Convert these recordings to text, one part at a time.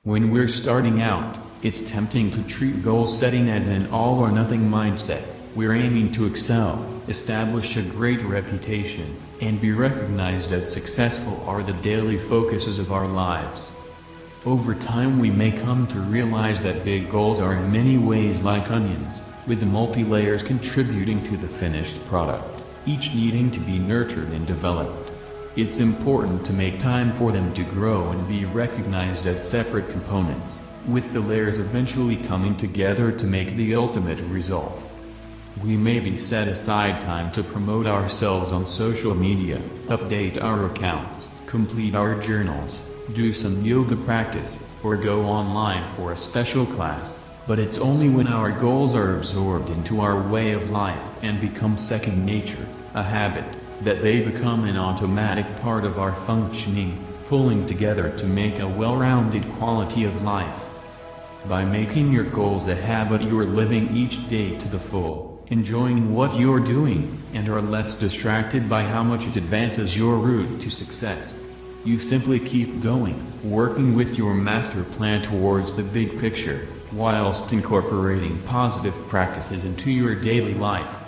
When we're starting out, it's tempting to treat goal setting as an all-or-nothing mindset. We're aiming to excel, establish a great reputation, and be recognized as successful are the daily focuses of our lives. Over time we may come to realize that big goals are in many ways like onions, with multi-layers contributing to the finished product, each needing to be nurtured and developed. It's important to make time for them to grow and be recognized as separate components, with the layers eventually coming together to make the ultimate result. We maybe set aside time to promote ourselves on social media, update our accounts, complete our journals, do some yoga practice, or go online for a special class, but it's only when our goals are absorbed into our way of life and become second nature, a habit, that they become an automatic part of our functioning, pulling together to make a well-rounded quality of life. By making your goals a habit, you're living each day to the full, enjoying what you're doing, and are less distracted by how much it advances your route to success. You simply keep going, working with your master plan towards the big picture, whilst incorporating positive practices into your daily life.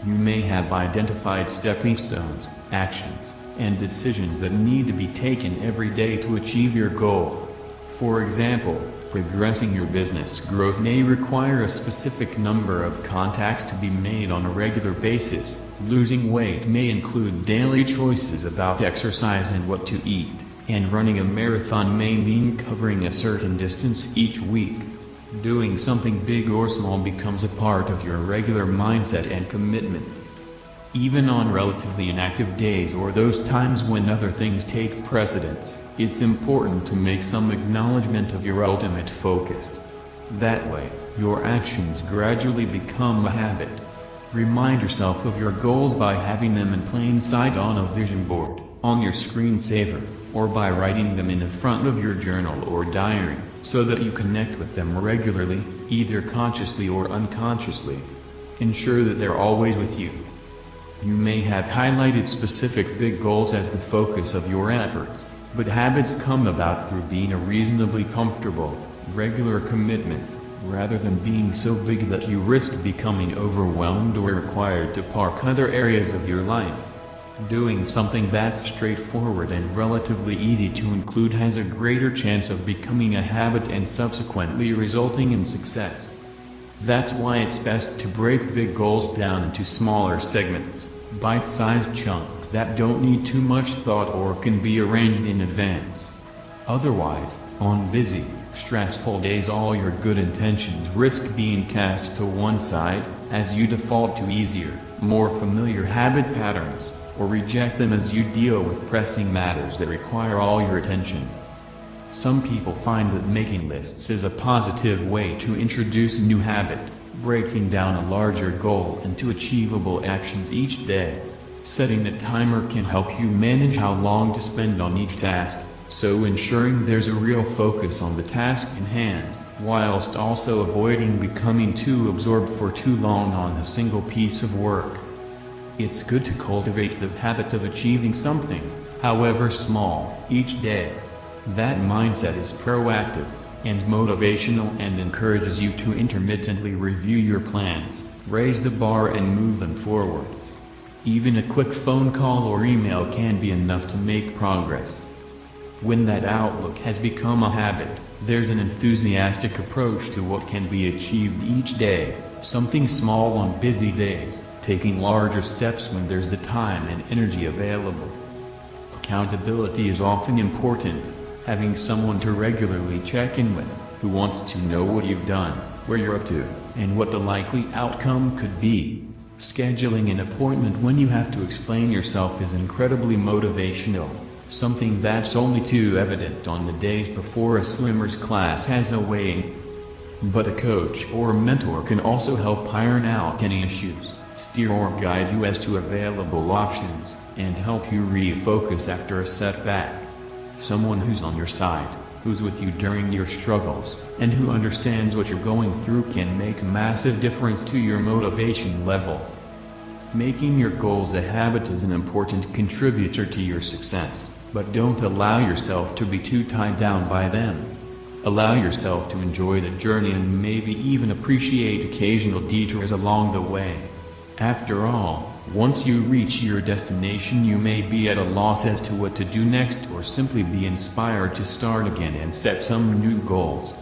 You may have identified stepping stones, actions, and decisions that need to be taken every day to achieve your goal. For example, progressing your business growth may require a specific number of contacts to be made on a regular basis. Losing weight may include daily choices about exercise and what to eat, and running a marathon may mean covering a certain distance each week. Doing something big or small becomes a part of your regular mindset and commitment. Even on relatively inactive days or those times when other things take precedence, it's important to make some acknowledgement of your ultimate focus. That way, your actions gradually become a habit. Remind yourself of your goals by having them in plain sight on a vision board, on your screensaver, or by writing them in the front of your journal or diary, so that you connect with them regularly, either consciously or unconsciously. Ensure that they're always with you. You may have highlighted specific big goals as the focus of your efforts, but habits come about through being a reasonably comfortable, regular commitment, rather than being so big that you risk becoming overwhelmed or required to park other areas of your life. Doing something that's straightforward and relatively easy to include has a greater chance of becoming a habit and subsequently resulting in success. That's why it's best to break big goals down into smaller segments, bite-sized chunks that don't need too much thought or can be arranged in advance. Otherwise, on busy, stressful days all your good intentions risk being cast to one side, as you default to easier, more familiar habit patterns, or reject them as you deal with pressing matters that require all your attention. Some people find that making lists is a positive way to introduce a new habit, breaking down a larger goal into achievable actions each day. Setting a timer can help you manage how long to spend on each task, so ensuring there's a real focus on the task in hand, whilst also avoiding becoming too absorbed for too long on a single piece of work. It's good to cultivate the habit of achieving something, however small, each day. That mindset is proactive and motivational and encourages you to intermittently review your plans, raise the bar and move them forwards. Even a quick phone call or email can be enough to make progress. When that outlook has become a habit, there's an enthusiastic approach to what can be achieved each day, something small on busy days, taking larger steps when there's the time and energy available. Accountability is often important, having someone to regularly check in with, who wants to know what you've done, where you're up to, and what the likely outcome could be. Scheduling an appointment when you have to explain yourself is incredibly motivational, something that's only too evident on the days before a swimmer's class has a weigh-in. But a coach or mentor can also help iron out any issues, steer or guide you as to available options, and help you refocus after a setback. Someone who's on your side, who's with you during your struggles, and who understands what you're going through can make a massive difference to your motivation levels. Making your goals a habit is an important contributor to your success, but don't allow yourself to be too tied down by them. Allow yourself to enjoy the journey and maybe even appreciate occasional detours along the way. After all, once you reach your destination, you may be at a loss as to what to do next, or simply be inspired to start again and set some new goals.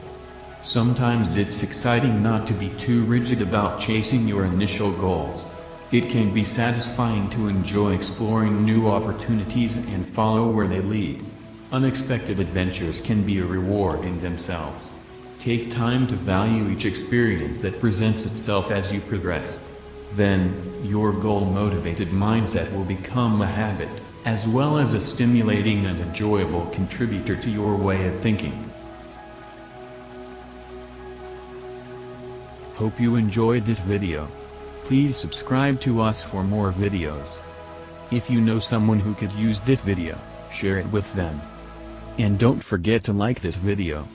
Sometimes it's exciting not to be too rigid about chasing your initial goals. It can be satisfying to enjoy exploring new opportunities and follow where they lead. Unexpected adventures can be a reward in themselves. Take time to value each experience that presents itself as you progress. Then, your goal-motivated mindset will become a habit, as well as a stimulating and enjoyable contributor to your way of thinking. Hope you enjoyed this video. Please subscribe to us for more videos. If you know someone who could use this video, share it with them. And don't forget to like this video.